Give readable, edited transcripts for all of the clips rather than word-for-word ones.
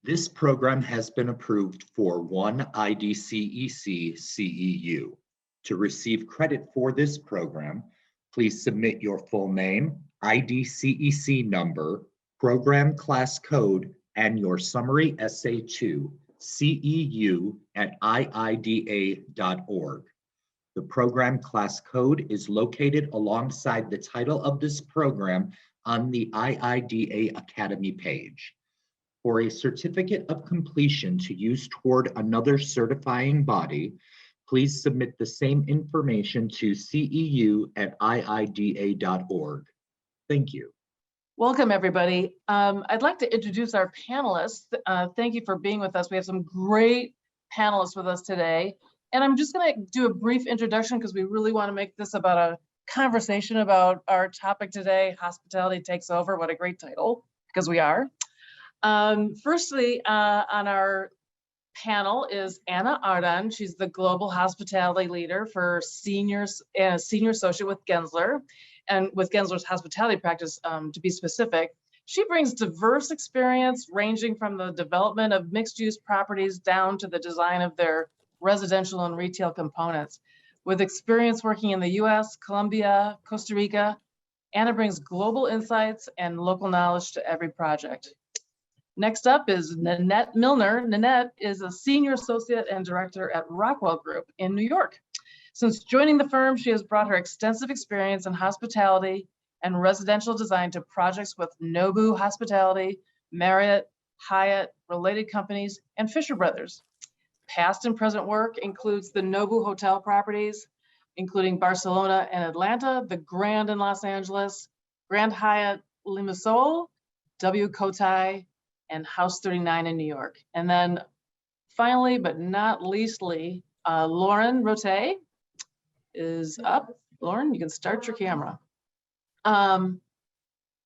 This program has been approved for one IDCEC CEU. To receive credit for this program, please submit your full name, IDCEC number, program class code, and your summary essay to ceu@iida.org. The program class code is located alongside the title of this program on the IIDA Academy page. For a certificate of completion to use toward another certifying body, please submit the same information to ceu@iida.org. Thank you. Welcome, everybody. I'd like to introduce our panelists. Thank you for being with us. We have some great panelists with us today. And I'm just going to do a brief introduction because we really want to make this about a conversation about our topic today, Hospitality Takes Over. What a great title, because we are. Firstly, on our panel is Anna Ardon. She's the Global Hospitality Leader for Senior Associate with Gensler, and with Gensler's hospitality practice, to be specific. She brings diverse experience ranging from the development of mixed-use properties down to the design of their residential and retail components. With experience working in the US, Colombia, Costa Rica, Anna brings global insights and local knowledge to every project. Next up is Nanette Milner. Nanette is a Senior Associate and Director at Rockwell Group in New York. Since joining the firm, she has brought her extensive experience in hospitality and residential design to projects with Nobu Hospitality, Marriott, Hyatt, related companies, and Fisher Brothers. Past and present work includes the Nobu hotel properties, including Barcelona and Atlanta, the Grand in Los Angeles, Grand Hyatt Limassol, W Cotai, and House 39 in New York. And then finally, but not leastly, Lauren Rottet is up. Lauren, you can start your camera.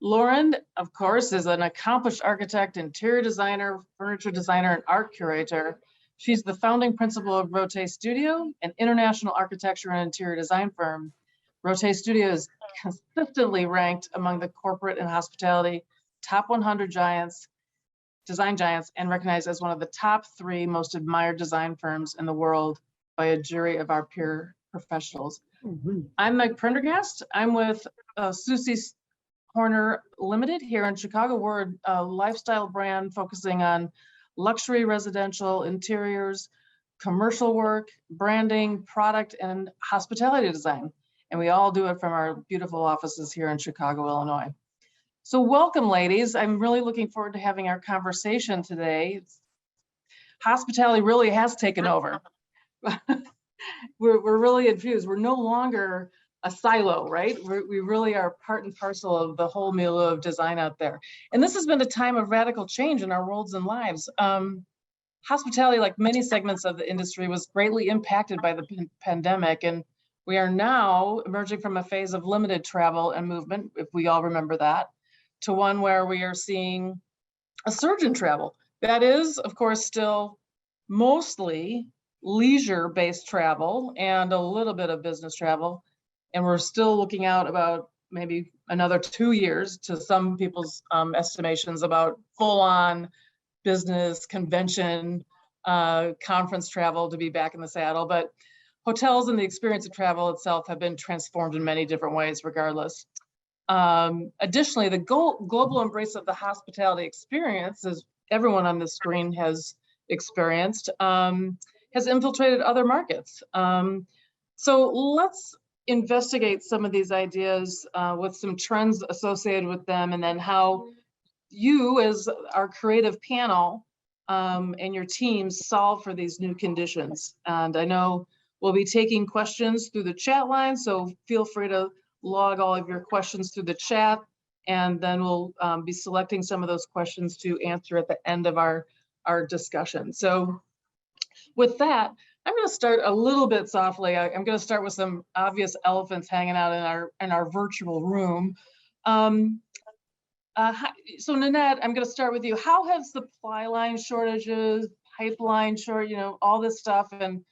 Lauren, of course, is an accomplished architect, interior designer, furniture designer, and art curator. She's the founding principal of Rottet Studio, an international architecture and interior design firm. Rottet Studio is consistently ranked among the corporate and hospitality top 100 design giants, and recognized as one of the top 3 most admired design firms in the world by a jury of our peer professionals. I'm Mike Prendergast. I'm with Soucie Corner Limited here in Chicago. We're a lifestyle brand focusing on luxury residential interiors, commercial work, branding, product, and hospitality design. And we all do it from our beautiful offices here in Chicago, Illinois. So welcome, ladies. I'm really looking forward to having our conversation today. Hospitality really has taken over. We're really infused. We're no longer a silo, right? We really are part and parcel of the whole milieu of design out there. And this has been a time of radical change in our worlds and lives. Hospitality, like many segments of the industry, was greatly impacted by the pandemic. And we are now emerging from a phase of limited travel and movement, if we all remember that, to one where we are seeing a surge in travel. That is, of course, still mostly leisure-based travel and a little bit of business travel. And we're still looking out about maybe another 2 years to some people's estimations about full-on business, convention, conference travel to be back in the saddle. But hotels and the experience of travel itself have been transformed in many different ways regardless. Additionally, the global embrace of the hospitality experience, as everyone on the screen has experienced, has infiltrated other markets. So let's investigate some of these ideas with some trends associated with them, and then how you as our creative panel and your teams solve for these new conditions. And I know we'll be taking questions through the chat line, so feel free to log all of your questions through the chat, and then we'll be selecting some of those questions to answer at the end of our discussion. So with that, I'm going to start a little bit softly. I'm going to start with some obvious elephants hanging out in our virtual room. So Nanette, I'm going to start with you. How have supply line shortages, pipeline short, all this stuff, and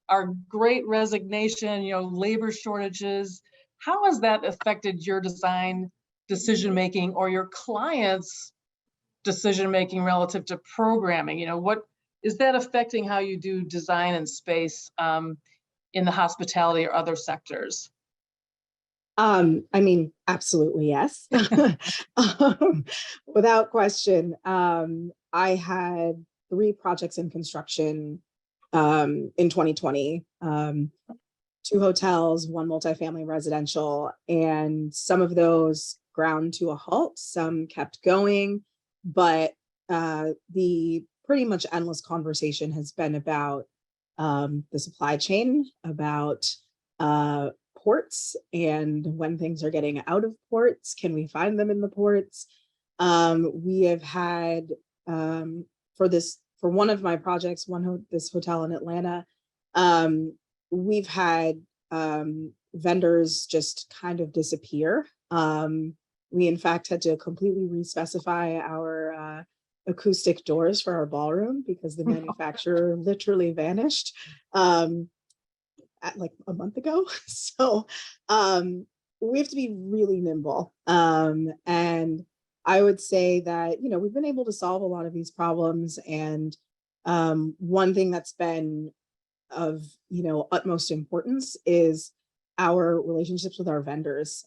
our great resignation, labor shortages, how has that affected your design decision making or your clients' decision-making relative to programming? You know, what is that affecting how you do design and space in the hospitality or other sectors? I mean, absolutely, yes. Without question. I had 3 projects in construction in 2020, 2 hotels, 1 multifamily residential, and some of those ground to a halt, some kept going, but the pretty much endless conversation has been about the supply chain, about ports, and when things are getting out of ports, can we find them in the ports? We have had for one of my projects, this hotel in Atlanta, we've had vendors just kind of disappear. We in fact had to completely re-specify our acoustic doors for our ballroom because the manufacturer literally vanished at like a month ago. So we have to be really nimble. And I would say that, you know, we've been able to solve a lot of these problems. And one thing that's been of, you know, utmost importance is our relationships with our vendors.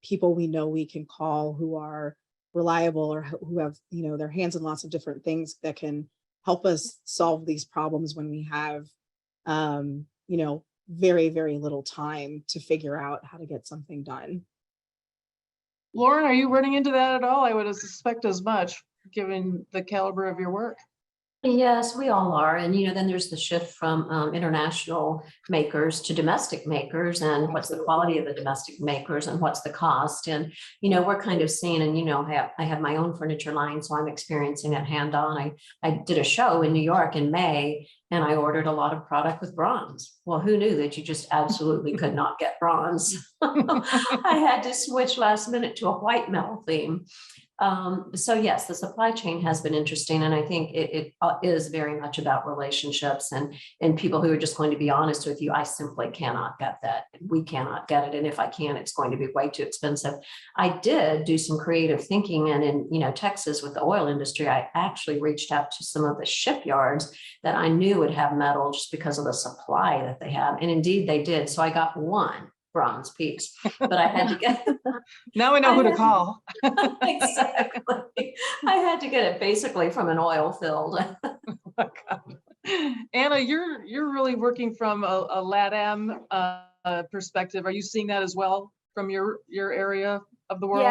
People we know we can call who are reliable or who have, you know, their hands in lots of different things that can help us solve these problems when we have, you know, very, very little time to figure out how to get something done. Lauren, are you running into that at all? I would suspect as much, given the caliber of your work. Yes, we all are. And, you know, then there's the shift from international makers to domestic makers, and what's the quality of the domestic makers and what's the cost. And, you know, we're kind of seeing, and, you know, I have my own furniture line, so I'm experiencing it hand on. I did a show in New York in May, and I ordered a lot of product with bronze. Well, who knew that you just absolutely could not get bronze? I had to switch last minute to a white metal theme. So yes, the supply chain has been interesting, and I think it is very much about relationships and people who are just going to be honest with you. I simply cannot get that. We cannot get it, and if I can, it's going to be way too expensive. I did do some creative thinking, and in, you know, Texas with the oil industry, I actually reached out to some of the shipyards that I knew would have metal just because of the supply that they have, and indeed they did. So I got 1 bronze piece, but I had to get Now we know who to call. exactly. I had to get it basically from an oil field. Oh, Anna, you're really working from a LATAM perspective. Are you seeing that as well from your area of the world?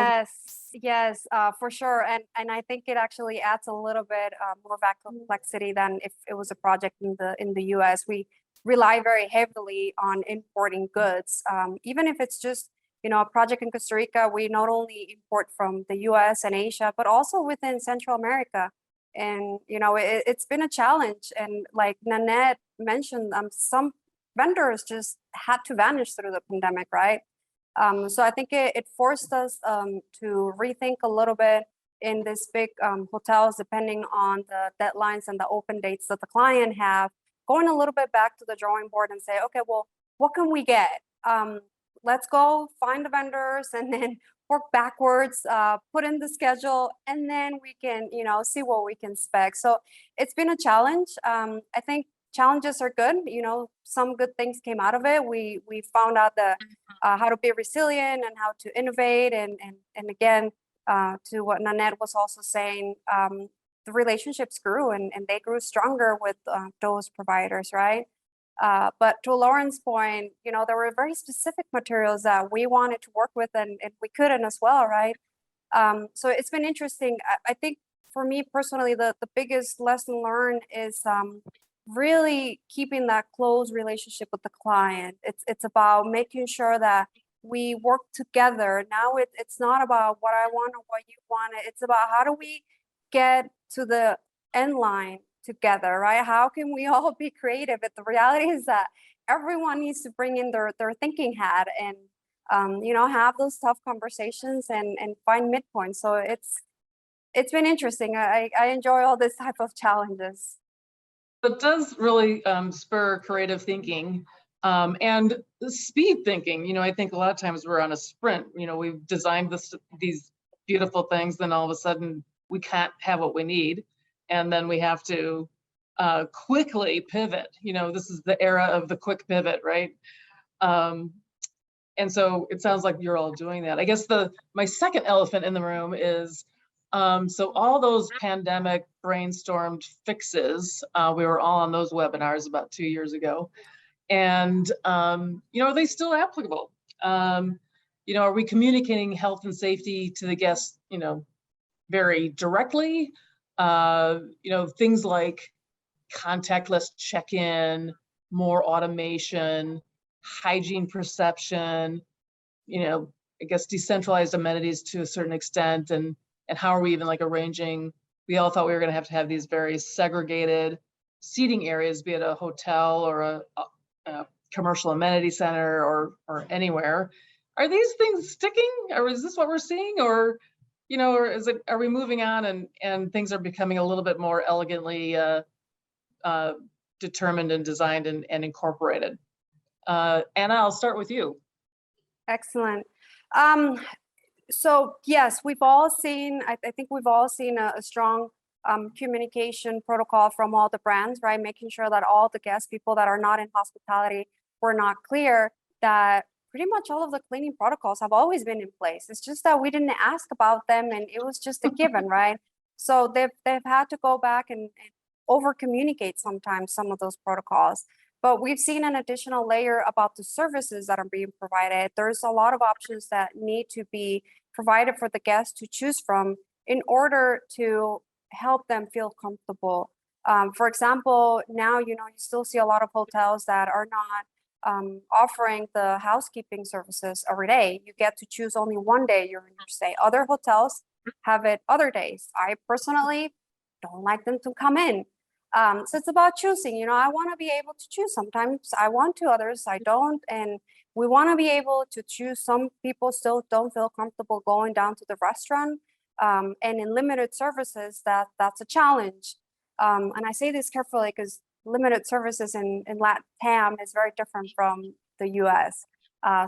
Yes, for sure. And I think it actually adds a little bit more of that complexity than if it was a project in the US. We rely very heavily on importing goods, even if it's just, you know, a project in Costa Rica. We not only import from the US and Asia, but also within Central America. And, you know, it's been a challenge. And like Nanette mentioned, some vendors just had to vanish through the pandemic, right? So I think it forced us to rethink a little bit in these big hotels, depending on the deadlines and the open dates that the client have, going a little bit back to the drawing board and say, okay, well, what can we get? Let's go find the vendors and then work backwards, put in the schedule, and then we can, you know, see what we can spec. So it's been a challenge. I think challenges are good. You know, some good things came out of it. We found out the how to be resilient and how to innovate. And again, to what Nanette was also saying, the relationships grew and they grew stronger with those providers, right? But to Lauren's point, you know, there were very specific materials that we wanted to work with and we couldn't as well, right? So it's been interesting. I think for me personally, the biggest lesson learned is really keeping that close relationship with the client. It's about making sure that we work together. Now it's not about what I want or what you want. It's about how do we get to the end line together, right? How can we all be creative? But the reality is that everyone needs to bring in their thinking hat and you know, have those tough conversations and find midpoints. So it's been interesting. I enjoy all this type of challenges. It does really spur creative thinking and speed thinking. You know, I think a lot of times we're on a sprint. You know, we've designed these beautiful things, then all of a sudden we can't have what we need. And then we have to quickly pivot. You know, this is the era of the quick pivot, right? And so it sounds like you're all doing that. I guess my second elephant in the room is, so all those pandemic brainstormed fixes, we were all on those webinars about 2 years ago. And, you know, are they still applicable? You know, are we communicating health and safety to the guests, you know, very directly? You know, things like contactless check-in, more automation, hygiene perception, you know, I guess decentralized amenities to a certain extent, and how are we even like arranging? We all thought we were going to have these very segregated seating areas, be it a hotel or a commercial amenity center or anywhere. Are these things sticking, or is this what we're seeing, or you know, or are we moving on and things are becoming a little bit more elegantly determined and designed and incorporated? Anna, I'll start with you. Excellent. So yes, we've all seen, I think we've all seen a strong communication protocol from all the brands, right? Making sure that all the guest people that are not in hospitality were not clear that pretty much all of the cleaning protocols have always been in place. It's just that we didn't ask about them and it was just a given, right? So they've had to go back and over communicate sometimes some of those protocols. But we've seen an additional layer about the services that are being provided. There's a lot of options that need to be provided for the guests to choose from in order to help them feel comfortable. For example, now, you know, you still see a lot of hotels that are not offering the housekeeping services every day. You get to choose only one day you're in your stay. Other hotels have it other days. I personally don't like them to come in. So it's about choosing, you know, I want to be able to choose. Sometimes I want to, others I don't. And we want to be able to choose. Some people still don't feel comfortable going down to the restaurant. And in limited services, that's a challenge. And I say this carefully because limited services in LATAM is very different from the US.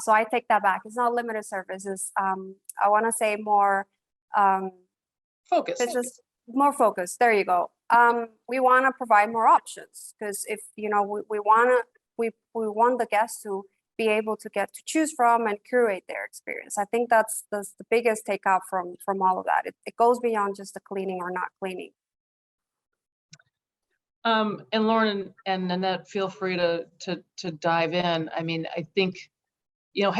So I take that back. It's not limited services. I want to say more Focus. It's just more focused. There you go. We want to provide more options because if, you know, we want the guests to be able to get to choose from and curate their experience. I think that's the biggest takeout from all of that. It goes beyond just the cleaning or not cleaning. And Lauren and Nanette, feel free to dive in. I mean, I think, you know,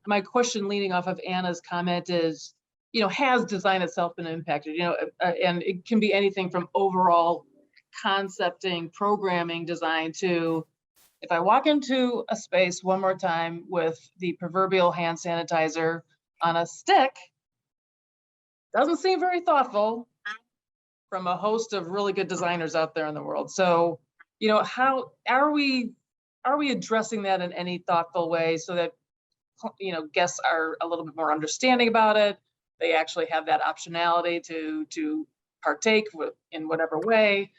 my question leading off of Anna's comment is, you know, has design itself been impacted? You know, and it can be anything from overall concepting, programming, design to, if I walk into a space one more time with the proverbial hand sanitizer on a stick, doesn't seem very thoughtful from a host of really good designers out there in the world. So, you know, how are we addressing that in any thoughtful way so that, you know, guests are a little bit more understanding about it? They actually have that optionality to partake in whatever way.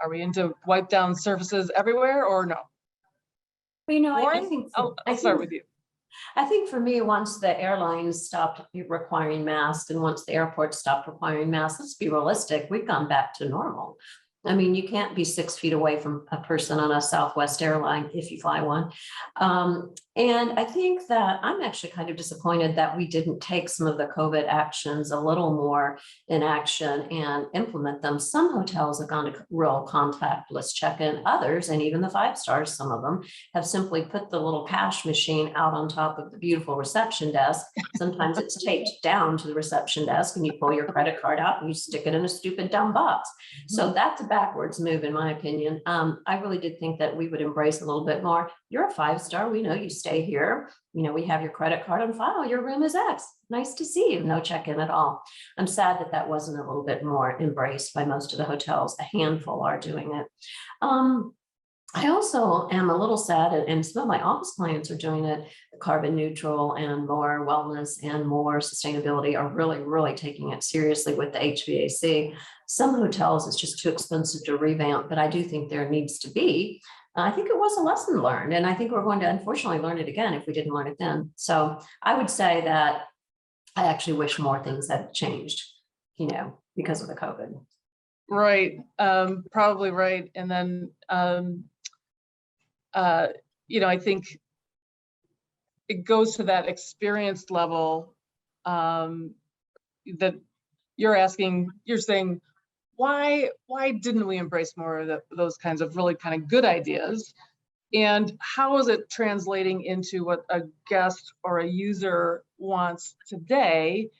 Are we into wipe down surfaces everywhere or no? Well, you know, Lauren, I think I'll start with you. I think for me, once the airlines stopped requiring masks and once the airports stopped requiring masks, let's be realistic, we've gone back to normal. I mean, you can't be 6 feet away from a person on a Southwest airline if you fly one. And I think that I'm actually kind of disappointed that we didn't take some of the COVID actions a little more in action and implement them. Some hotels have gone to real contactless check-in. Others, and even the 5 stars, some of them, have simply put the little cash machine out on top of the beautiful reception desk. Sometimes it's taped down to the reception desk and you pull your credit card out and you stick it in a stupid dumb box. So that's a backwards move, in my opinion. I really did think that we would embrace a little bit more. You're a 5-star. We know you stay here. You know, we have your credit card on file. Your room is X. Nice to see you. No check-in at all. I'm sad that that wasn't a little bit more embraced by most of the hotels. A handful are doing it. I also am a little sad, and some of my office clients are doing it, carbon neutral and more wellness and more sustainability are really, really taking it seriously with the HVAC. Some hotels, it's just too expensive to revamp, but I do think there needs to be. I think it was a lesson learned, and I think we're going to unfortunately learn it again if we didn't learn it then. So I would say that I actually wish more things had changed, you know, because of the COVID. Right, probably right. And then, you know, I think it goes to that experience level that you're asking, you're saying, why didn't we embrace more of those kinds of really kind of good ideas? And how is it translating into what a guest or a user wants today?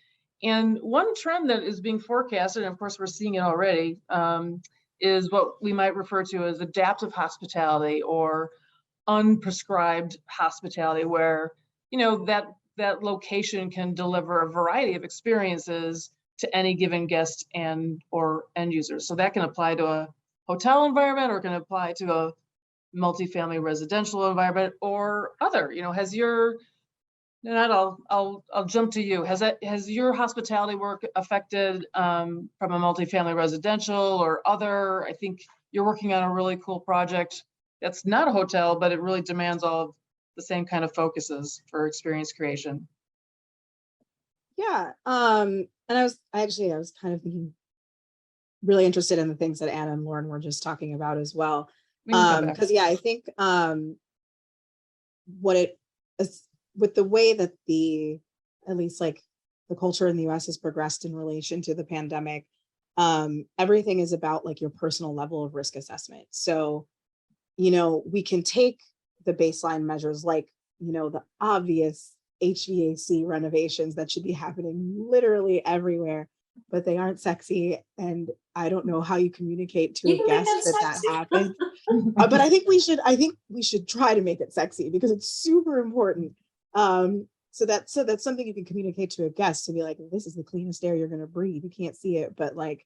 And one trend that is being forecasted, and of course we're seeing it already, is what we might refer to as adaptive hospitality or unprescribed hospitality, where, you know, that location can deliver a variety of experiences to any given guest and or end user. So that can apply to a hotel environment, or can apply to a multifamily residential environment or other. You know, has your, Nanette, I'll jump to you. Has your hospitality work affected from a multifamily residential or other? I think you're working on a really cool project that's not a hotel, but it really demands all of the same kind of focuses for experience creation. Yeah. And I was kind of thinking, really interested in the things that Anna and Lauren were just talking about as well. We can come back. Because yeah, I think what it is with the way that at least like the culture in the US has progressed in relation to the pandemic, everything is about like your personal level of risk assessment. So, you know, we can take the baseline measures like, you know, the obvious HVAC renovations that should be happening literally everywhere, but they aren't sexy. And I don't know how you communicate to a guest that happens. But I think we should try to make it sexy because it's super important. So that's something you can communicate to a guest to be like, this is the cleanest air you're going to breathe. You can't see it, but like,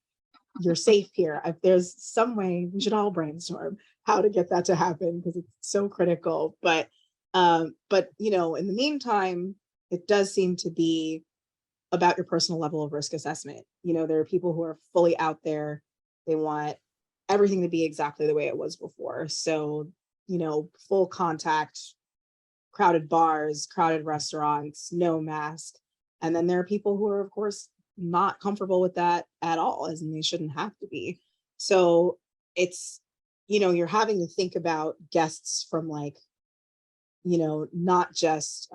you're safe here. If there's some way, we should all brainstorm how to get that to happen because it's so critical. But you know, in the meantime, it does seem to be about your personal level of risk assessment. You know, there are people who are fully out there. They want everything to be exactly the way it was before. So, you know, full contact, crowded bars, crowded restaurants, no mask. And then there are people who are, of course, not comfortable with that at all, as in they shouldn't have to be. So it's, you know, you're having to think about guests from like, you know, not just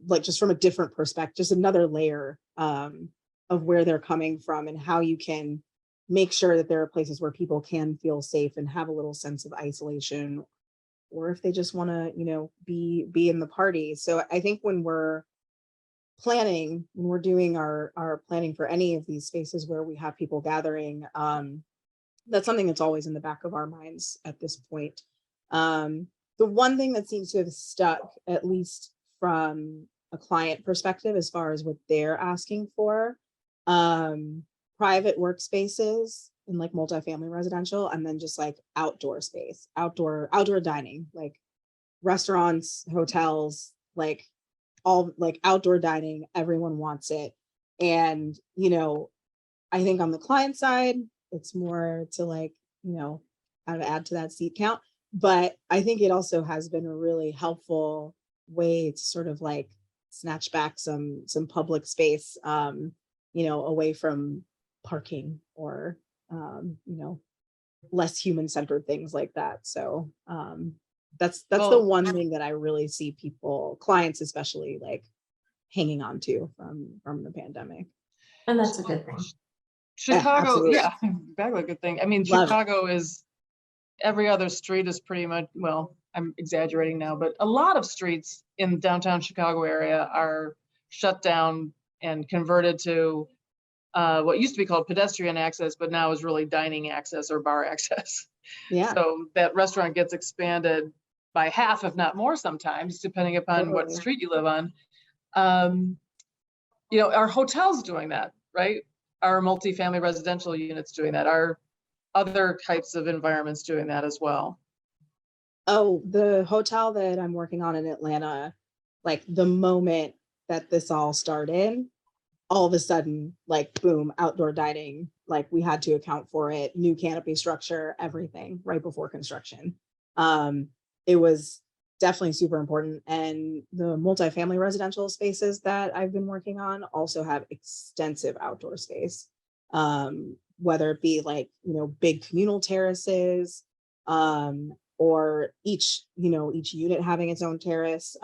like just from a different perspective, just another layer of where they're coming from and how you can make sure that there are places where people can feel safe and have a little sense of isolation, or if they just want to, you know, be in the party. So I think when we're planning, when we're doing our planning for any of these spaces where we have people gathering, that's something that's always in the back of our minds at this point. The one thing that seems to have stuck, at least from a client perspective, as far as what they're asking for, private workspaces in like multifamily residential, and then just like outdoor space, outdoor dining, like restaurants, hotels, like all like outdoor dining, everyone wants it. And, you know, I think on the client side, it's more to like, you know, how to add to that seat count. But I think it also has been a really helpful way to sort of like snatch back some public space, you know, away from parking or, you know, less human-centered things like that. So that's the one thing that I really see people, clients especially, like hanging on to from the pandemic. And that's a good thing. Chicago, yeah, exactly a good thing. I mean, Love Chicago is, every other street is pretty much, well, I'm exaggerating now, but a lot of streets in downtown Chicago area are shut down and converted to what used to be called pedestrian access, but now is really dining access or bar access. Yeah. So that restaurant gets expanded by half, if not more sometimes, depending upon what street you live on. You know, our hotels doing that, right? Our multifamily residential units doing that. Our other types of environments doing that as well. Oh, the hotel that I'm working on in Atlanta, like the moment that this all started, all of a sudden, like boom, outdoor dining, like we had to account for it, new canopy structure, everything right before construction. It was definitely super important. And the multifamily residential spaces that I've been working on also have extensive outdoor space, whether it be like, big communal terraces, or each unit having its own terrace.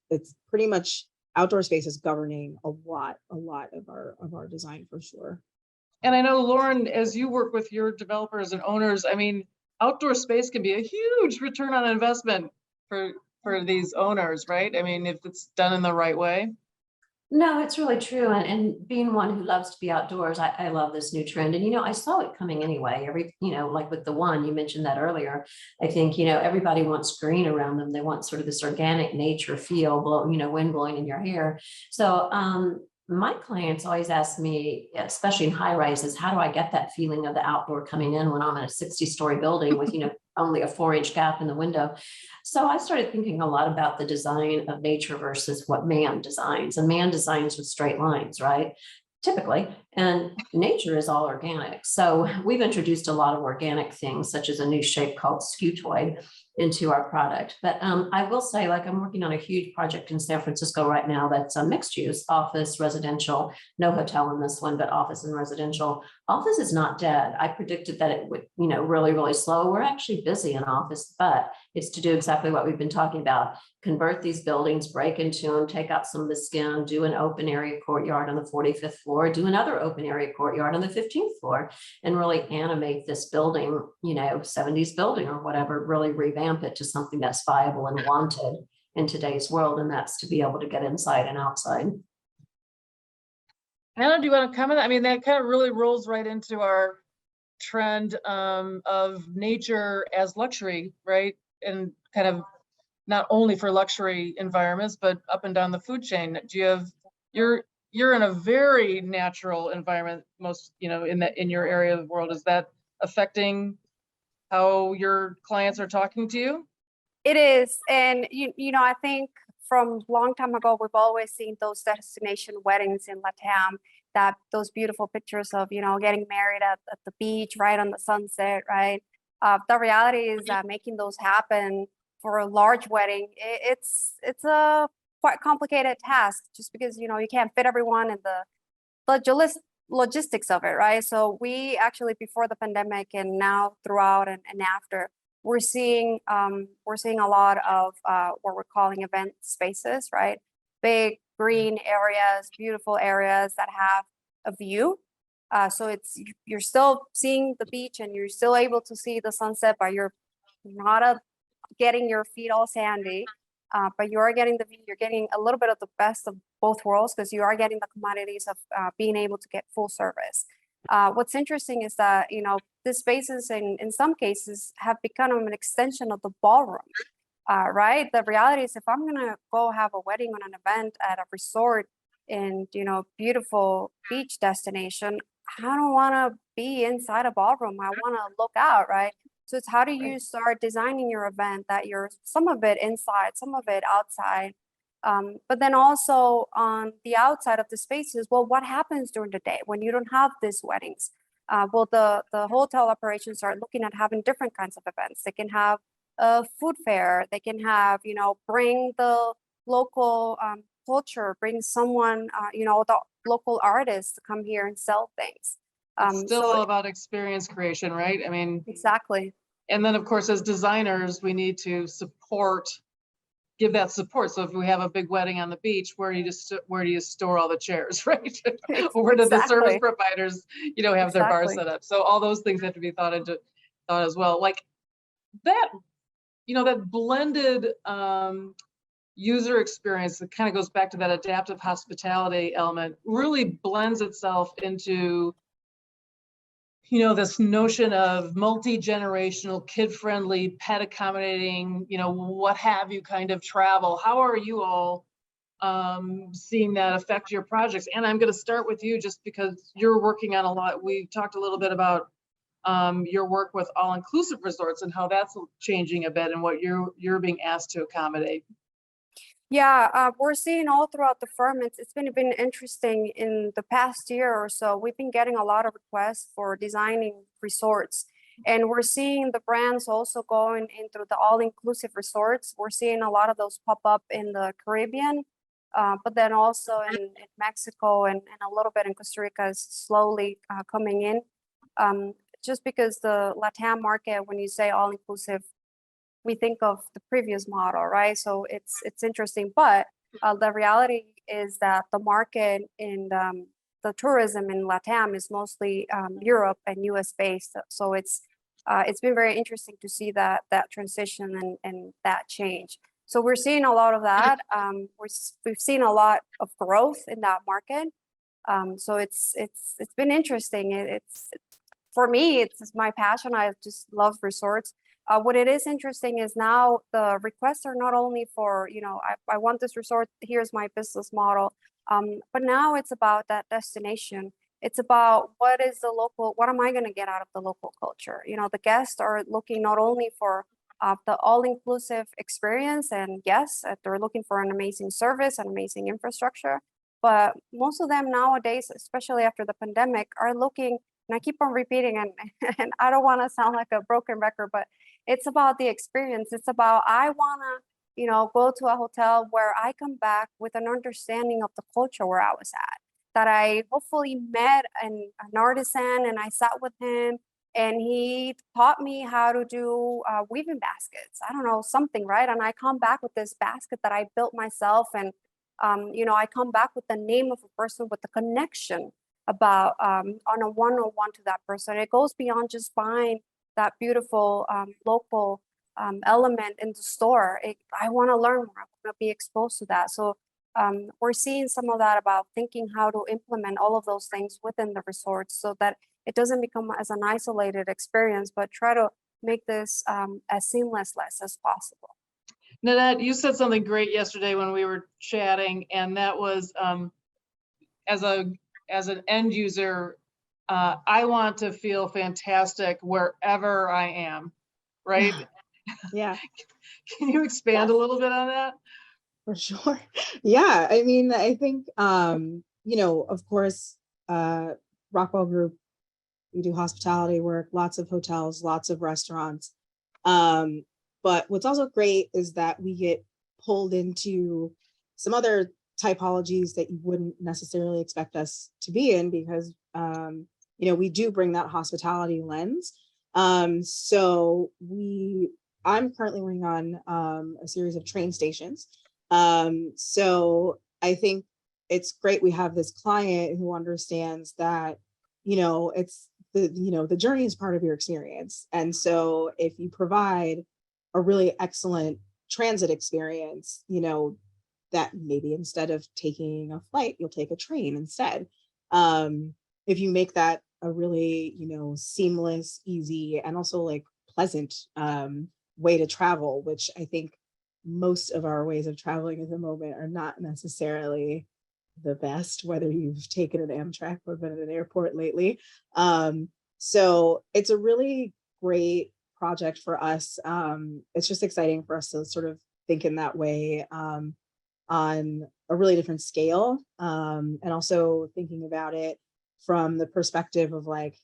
It's pretty much outdoor spaces governing a lot of our design for sure. And I know, Lauren, as you work with your developers and owners, I mean, outdoor space can be a huge return on investment for these owners, right? I mean, if it's done in the right way. No, it's really true. And being one who loves to be outdoors, I love this new trend. And, I saw it coming anyway. Like with the one, you mentioned that earlier. I think, everybody wants green around them. They want sort of this organic nature feel, wind blowing in your hair. So, my clients always ask me, especially in high rises, how do I get that feeling of the outdoor coming in when I'm in a 60-story building with, only a 4-inch gap in the window? So I started thinking a lot about the design of nature versus what man designs. And man designs with straight lines, right? Typically, and nature is all organic. So we've introduced a lot of organic things, such as a new shape called scutoid, into our product. But I will say, like, I'm working on a huge project in San Francisco right now that's a mixed use, office, residential, no hotel in this one, but office and residential. Office is not dead. I predicted that it would, really, really slow. We're actually busy in office, but it's to do exactly what we've been talking about. Convert these buildings, break into them, take out some of the skin, do an open area courtyard on the 45th floor, do another open area courtyard on the 15th floor, and really animate this building, 70s building or whatever, really revamp it to something that's viable and wanted in today's world. And that's to be able to get inside and outside. Anna, do you want to comment? I mean, that kind of really rolls right into our trend of nature as luxury, right? And kind of not only for luxury environments, but up and down the food chain. Do you have, you're in a very natural environment, most, in your area of the world. Is that affecting how your clients are talking to you? It is. And, I think from long time ago, we've always seen those destination weddings in LATAM, those beautiful pictures of, getting married at the beach, right on the sunset, right? The reality is that making those happen for a large wedding, it's a quite complicated task, just because, you can't fit everyone in the logistics of it, right? So we actually, before the pandemic and now throughout and after, we're seeing a lot of what we're calling event spaces, right? Big green areas, beautiful areas that have a view. So you're still seeing the beach and you're still able to see the sunset, but you're not getting your feet all sandy. But you are getting the view. You're getting a little bit of the best of both worlds, because you are getting the commodities of being able to get full service. What's interesting is that, these spaces in some cases have become an extension of the ballroom, right? The reality is, if I'm going to go have a wedding or an event at a resort in, beautiful beach destination, I don't want to be inside a ballroom. I want to look out, right? So it's, how do you start designing your event that you're some of it inside, some of it outside? But then also on the outside of the spaces, well, what happens during the day when you don't have these weddings? Well, the hotel operations are looking at having different kinds of events. They can have a food fair. They can have, bring the local culture, bring someone, the local artists to come here and sell things. It's still all about experience creation, right? I mean, exactly. And then, of course, as designers, we need to give that support. So if we have a big wedding on the beach, where do you store all the chairs, right? Where do the service providers, have their bar set up? So all those things have to be thought as well. Like that, that blended user experience that kind of goes back to that adaptive hospitality element, really blends itself into this notion of multi-generational, kid-friendly, pet accommodating, what have you kind of travel. How are you all seeing that affect your projects? And I'm going to start with you, just because you're working on a lot. We talked a little bit about your work with all-inclusive resorts and how that's changing a bit and what you're being asked to accommodate. Yeah, we're seeing all throughout the firm. It's been interesting in the past year or so. We've been getting a lot of requests for designing resorts. And we're seeing the brands also going into the all-inclusive resorts. We're seeing a lot of those pop up in the Caribbean, but then also in Mexico and a little bit in Costa Rica is slowly coming in. Just because the LATAM market, when you say all-inclusive, we think of the previous model, right? So it's interesting, but the reality is that the market in the tourism in LATAM is mostly Europe and US based. So it's been very interesting to see that transition and that change. So we're seeing a lot of that. We've seen a lot of growth in that market. So it's been interesting. It's for me, it's my passion. I just love resorts. What it is interesting is now the requests are not only for, I want this resort, here's my business model. But now it's about that destination. It's about what am I going to get out of the local culture? The guests are looking not only for the all-inclusive experience, and yes, they're looking for an amazing service and amazing infrastructure. But most of them nowadays, especially after the pandemic, are looking, and I keep on repeating, and I don't want to sound like a broken record, but it's about the experience. It's about, I want to, go to a hotel where I come back with an understanding of the culture where I was at, that I hopefully met an artisan and I sat with him and he taught me how to do weaving baskets. I don't know, something, right? And I come back with this basket that I built myself, and I come back with the name of a person, with the connection about on a one-on-one to that person. It goes beyond just buying that beautiful local element in the store. I want to learn more. I want to be exposed to that. So we're seeing some of that about thinking how to implement all of those things within the resorts so that it doesn't become as an isolated experience, but try to make this as seamless as possible. Nanette, you said something great yesterday when we were chatting, and that was as an end user, I want to feel fantastic wherever I am, right? Yeah, Can you expand a little bit on that? for sure. Yeah, I mean, I think, of course, Rockwell Group, we do hospitality work, lots of hotels, lots of restaurants. But what's also great is that we get pulled into some other typologies that you wouldn't necessarily expect us to be in, because we do bring that hospitality lens. So I'm currently working on a series of train stations. So I think it's great we have this client who understands that it's the journey is part of your experience, and so if you provide a really excellent transit experience, that maybe instead of taking a flight, you'll take a train instead. If you make that a really, seamless, easy, and also like pleasant way to travel, which I think most of our ways of traveling at the moment are not necessarily the best, whether you've taken an Amtrak or been at an airport lately. So it's a really great project for us. It's just exciting for us to sort of think in that way on a really different scale, and also thinking about it from the perspective of like,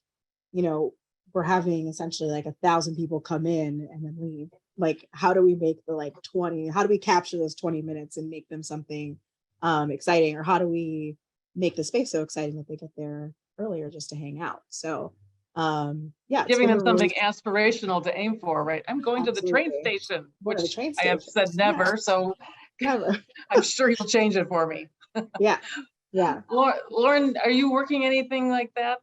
we're having essentially like 1,000 people come in and then leave. Like, how do we make how do we capture those 20 minutes and make them something exciting, or how do we make the space so exciting that they get there earlier just to hang out? So giving them something aspirational to aim for, right? I'm going to the train station, which I have said never, so never. I'm sure you'll change it for me. Yeah. Lauren, are you working anything like that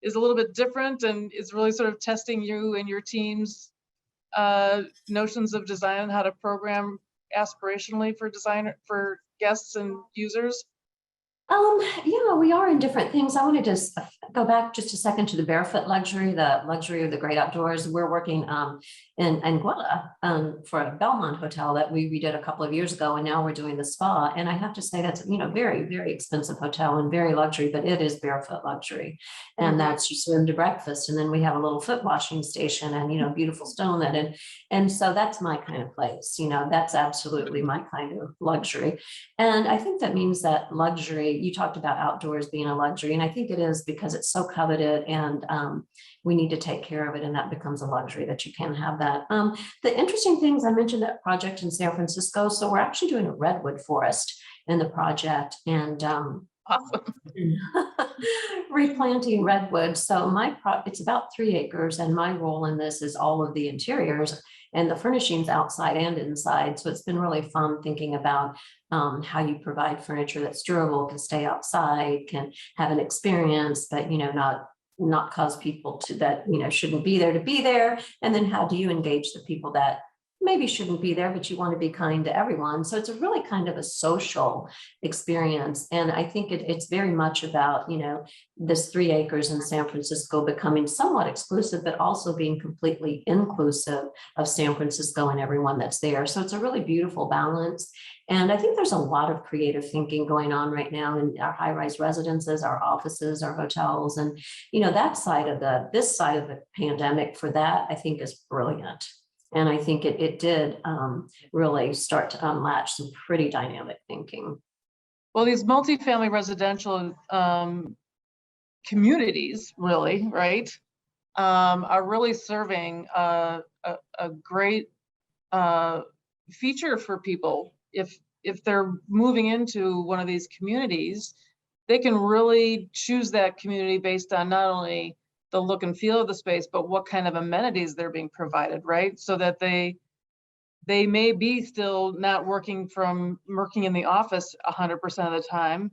is a little bit different and is really sort of testing you and your team's notions of design and how to program aspirationally for guests and users? Yeah, we are in different things. I want to just go back just a second to the barefoot luxury, the luxury of the great outdoors. We're working in Anguilla for a Belmont hotel that we redid a couple of years ago, and now we're doing the spa. And I have to say that's very, very expensive hotel and very luxury, but it is barefoot luxury, and that's you swim to breakfast, and then we have a little foot washing station and beautiful stone that and so that's my kind of place. That's absolutely my kind of luxury, and I think that means that luxury you talked about outdoors being a luxury, and I think it is because it's so coveted, and we need to take care of it, and that becomes a luxury that you can have that. The interesting things, I mentioned that project in San Francisco, so we're actually doing a redwood forest in the project, and Awesome. replanting redwood. So it's about 3 acres, and my role in this is all of the interiors and the furnishings outside and inside. So it's been really fun thinking about how you provide furniture that's durable, can stay outside, can have an experience, but not cause people to that shouldn't be there to be there. And then how do you engage the people that maybe shouldn't be there, but you want to be kind to everyone. So it's a really kind of a social experience. And I think it's very much about, this 3 acres in San Francisco becoming somewhat exclusive, but also being completely inclusive of San Francisco and everyone that's there. So it's a really beautiful balance. And I think there's a lot of creative thinking going on right now in our high-rise residences, our offices, our hotels. And, this side of the pandemic for that, I think is brilliant. And I think it did really start to unlatch some pretty dynamic thinking. Well, these multifamily residential communities, really, right, are really serving a great feature for people. If they're moving into one of these communities, they can really choose that community based on not only the look and feel of the space, but what kind of amenities they're being provided, right? So that they may be still not working in the office 100% of the time.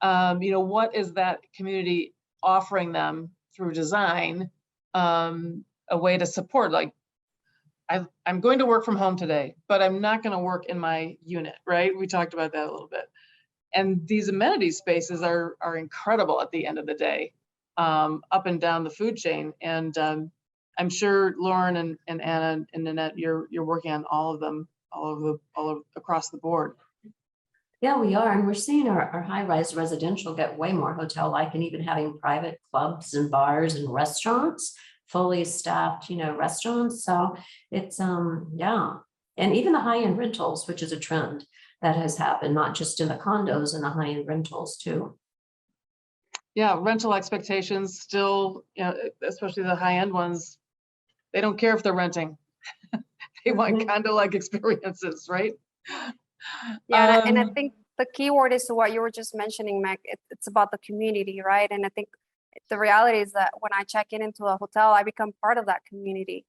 What is that community offering them through design? A way to support, like, I'm going to work from home today, but I'm not going to work in my unit, right? We talked about that a little bit. And these amenity spaces are incredible at the end of the day. Up and down the food chain, and I'm sure Lauren and Anna and Nanette, you're working on all of them, all of across the board. Yeah, we are, and we're seeing our high-rise residential get way more hotel-like, and even having private clubs and bars and restaurants, fully staffed, restaurants. So it's yeah, and even the high-end rentals, which is a trend that has happened, not just in the condos and the high-end rentals too. Yeah, rental expectations still, especially the high-end ones, they don't care if they're renting. They want condo-like experiences, right? Yeah, and I think the key word is what you were just mentioning, Meg. It's about the community, right? And I think the reality is that when I check into a hotel, I become part of that community.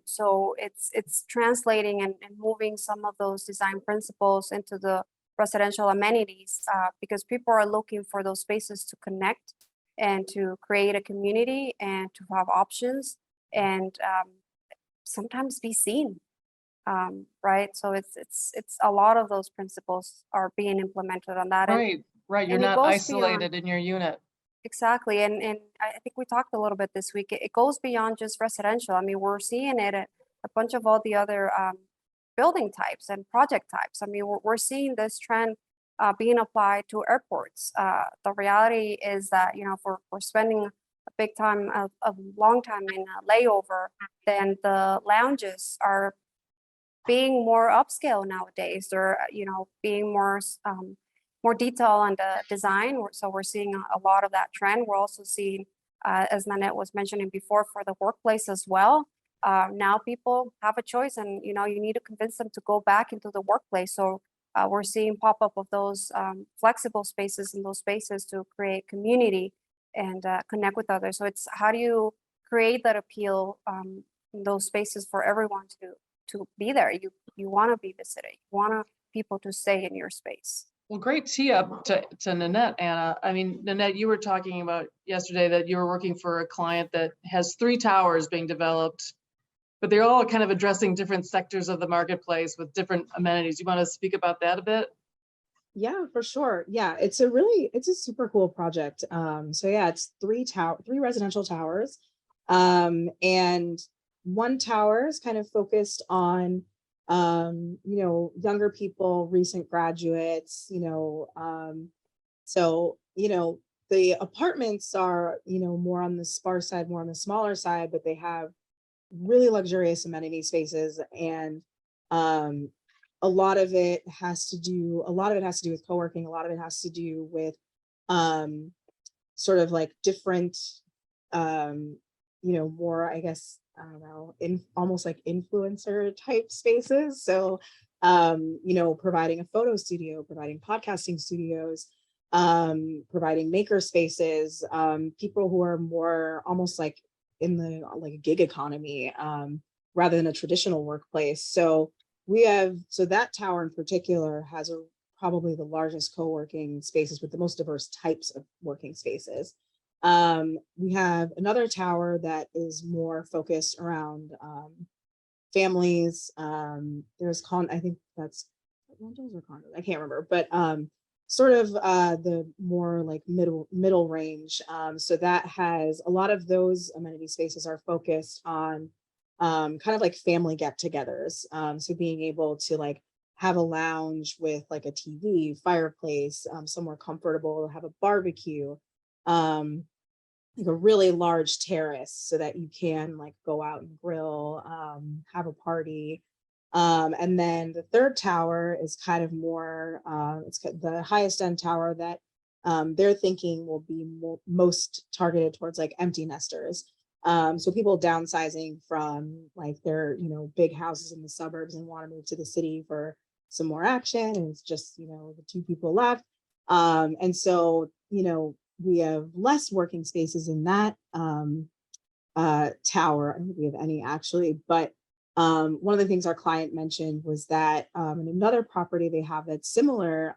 So it's translating and moving some of those design principles into the residential amenities, because people are looking for those spaces to connect and to create a community and to have options and sometimes be seen, right? So it's a lot of those principles are being implemented on that. Right. You're not isolated in your unit. Exactly, and I think we talked a little bit this week. It goes beyond just residential. I mean, we're seeing it at a bunch of all the other building types and project types. I mean, we're seeing this trend being applied to airports. The reality is that, if we're spending a long time in a layover, then the lounges are being more upscale nowadays. They're, being more detail on the design. So we're seeing a lot of that trend. We're also seeing, as Nanette was mentioning before, for the workplace as well. Now people have a choice, and you need to convince them to go back into the workplace. So we're seeing pop up of those flexible spaces in those spaces to create community and connect with others. So it's how do you create that appeal in those spaces for everyone to be there. You want to be visited. You want people to stay in your space. Well, great tee up to Nanette, Anna. I mean, Nanette, you were talking about yesterday that you were working for a client that has 3 towers being developed, but they're all kind of addressing different sectors of the marketplace with different amenities. You want to speak about that a bit? Yeah, for sure. Yeah, it's a super cool project. So yeah, it's 3 residential towers. And one tower is kind of focused on younger people, recent graduates, so, the apartments are, more on the sparse side, more on the smaller side, but they have really luxurious amenity spaces. And a lot of it has to do with co-working. A lot of it has to do with sort of like different, more, I guess, I don't know, almost like influencer type spaces. So, providing a photo studio, providing podcasting studios, providing maker spaces, people who are more almost like in the like gig economy, rather than a traditional workplace. So that tower in particular has probably the largest co-working spaces with the most diverse types of working spaces. We have another tower that is more focused around families. I think that's rentals or condos, I can't remember, but sort of the more like middle range. So that has a lot of those amenity spaces are focused on kind of like family get-togethers. So being able to like have a lounge with like a TV, fireplace, somewhere comfortable, have a barbecue, like a really large terrace so that you can like go out and grill, have a party. And then the third tower is kind of more, it's the highest end tower that they're thinking will be most targeted towards like empty nesters. So people downsizing from like their, big houses in the suburbs and want to move to the city for some more action. And it's just, the two people left. And so, we have less working spaces in that tower. I don't think we have any actually, but one of the things our client mentioned was that in another property they have that's similar,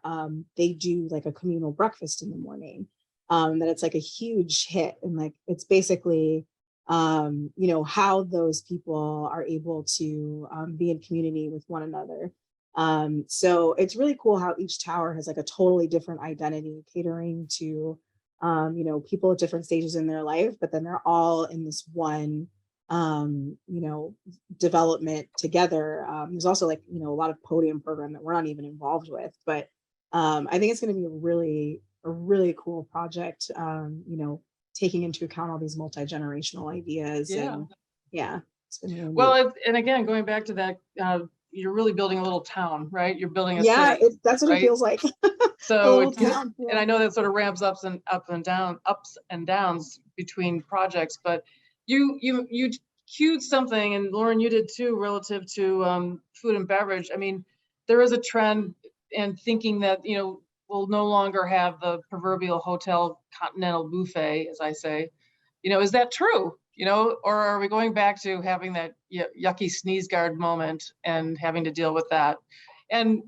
they do like a communal breakfast in the morning, that it's like a huge hit. And like, it's basically, how those people are able to be in community with one another. So it's really cool how each tower has like a totally different identity catering to, people at different stages in their life, but then they're all in this one, development together. There's also like, a lot of podium program that we're not even involved with, but I think it's going to be a really cool project, taking into account all these multi-generational ideas. Yeah. And yeah. It's been really neat. Well, and again, going back to that, you're really building a little town, right? You're building a city. That's what right? it feels like. So it's, and I know that sort of ramps ups and downs between projects, but you cued something, and Lauren, you did too, relative to food and beverage. I mean, there is a trend in thinking that, we'll no longer have the proverbial hotel continental buffet, as I say. Is that true? Or are we going back to having that yucky sneeze guard moment and having to deal with that? And,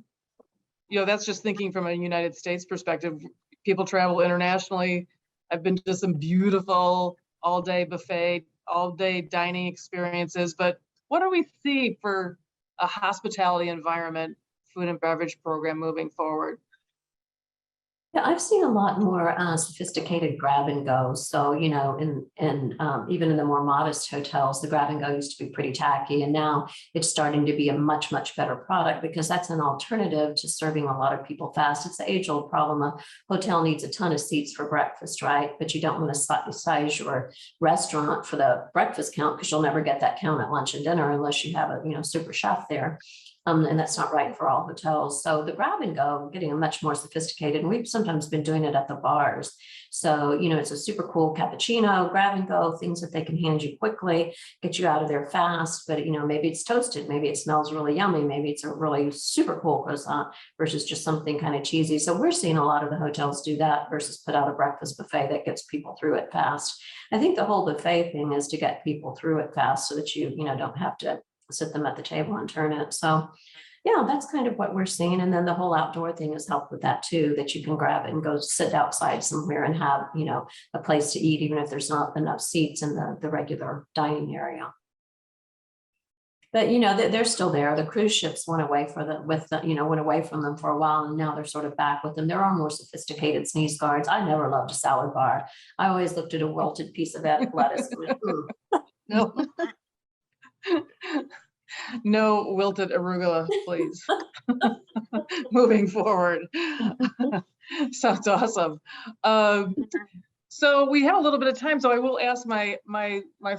that's just thinking from a United States perspective. People travel internationally. I've been to some beautiful all-day buffet, all-day dining experiences, but what do we see for a hospitality environment, food and beverage program moving forward? Yeah, I've seen a lot more sophisticated grab and go. So, even in the more modest hotels, the grab and go used to be pretty tacky. And now it's starting to be a much, much better product because that's an alternative to serving a lot of people fast. It's the age-old problem. A hotel needs a ton of seats for breakfast, right? But you don't want to size your restaurant for the breakfast count because you'll never get that count at lunch and dinner unless you have a, super chef there. And that's not right for all hotels. So the grab and go, getting much more sophisticated. And we've sometimes been doing it at the bars. So, it's a super cool cappuccino, grab and go, things that they can hand you quickly, get you out of there fast. But, maybe it's toasted. Maybe it smells really yummy. Maybe it's a really super cool croissant versus just something kind of cheesy. So we're seeing a lot of the hotels do that versus put out a breakfast buffet that gets people through it fast. I think the whole buffet thing is to get people through it fast so that you don't have to sit them at the table and turn it. So yeah, that's kind of what we're seeing. And then the whole outdoor thing has helped with that too, that you can grab it and go sit outside somewhere and have, a place to eat, even if there's not enough seats in the regular dining area. But, they're still there. The cruise ships went away from them for a while, and now they're sort of back with them. There are more sophisticated sneeze guards. I never loved a salad bar. I always looked at a wilted piece of lettuce. No. No wilted arugula, please. Moving forward. Sounds awesome. So we have a little bit of time, so I will ask my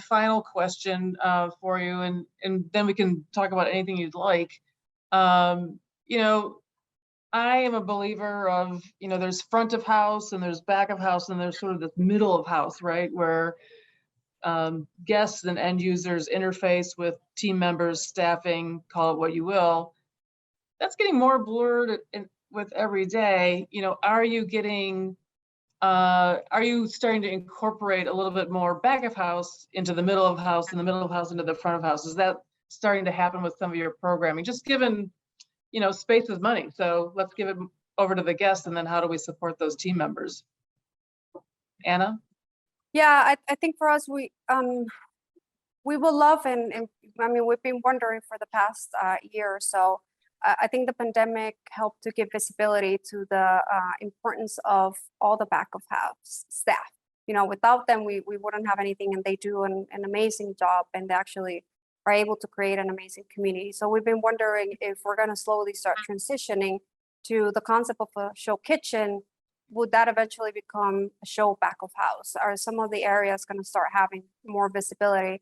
final question for you, and then we can talk about anything you'd like. you know, I am a believer of, you know, there's front of house and there's back of house and there's sort of this middle of house, right? Where guests and end users interface with team members, staffing, call it what you will. That's getting more blurred with every day. You know, are you starting to incorporate a little bit more back of house into the middle of house and the middle of house into the front of house? Is that starting to happen with some of your programming? Just given, you know, space is money. So let's give it over to the guests, and then how do we support those team members? Anna? Yeah, I think for us, we will love, and I mean, we've been wondering for the past year or so. I think the pandemic helped to give visibility to the importance of all the back of house staff. You know, without them, we wouldn't have anything, and they do an amazing job, and they actually are able to create an amazing community. So we've been wondering if we're going to slowly start transitioning to the concept of a show kitchen. Would that eventually become a show back of house? Are some of the areas going to start having more visibility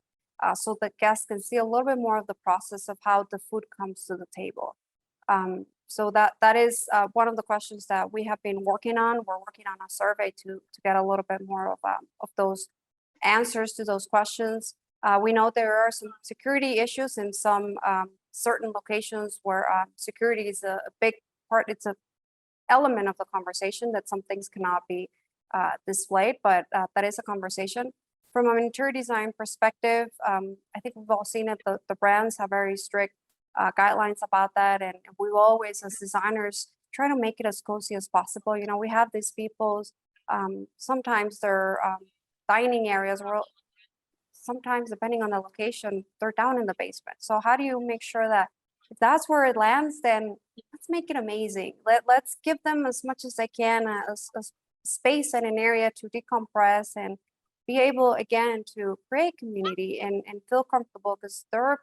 so that guests can see a little bit more of the process of how the food comes to the table? So that is one of the questions that we have been working on. We're working on a survey to get a little bit more of those answers to those questions. We know there are some security issues in some certain locations where security is a big part. It's an element of the conversation that some things cannot be displayed, but that is a conversation. From an interior design perspective, I think we've all seen it. The brands have very strict guidelines about that, and we will always, as designers, try to make it as cozy as possible. You know, we have these people's sometimes they're dining areas, or sometimes depending on the location, they're down in the basement. So how do you make sure that if that's where it lands, then let's make it amazing. Let's give them as much as they can, a space and an area to decompress and be able, again, to create community and feel comfortable, because they're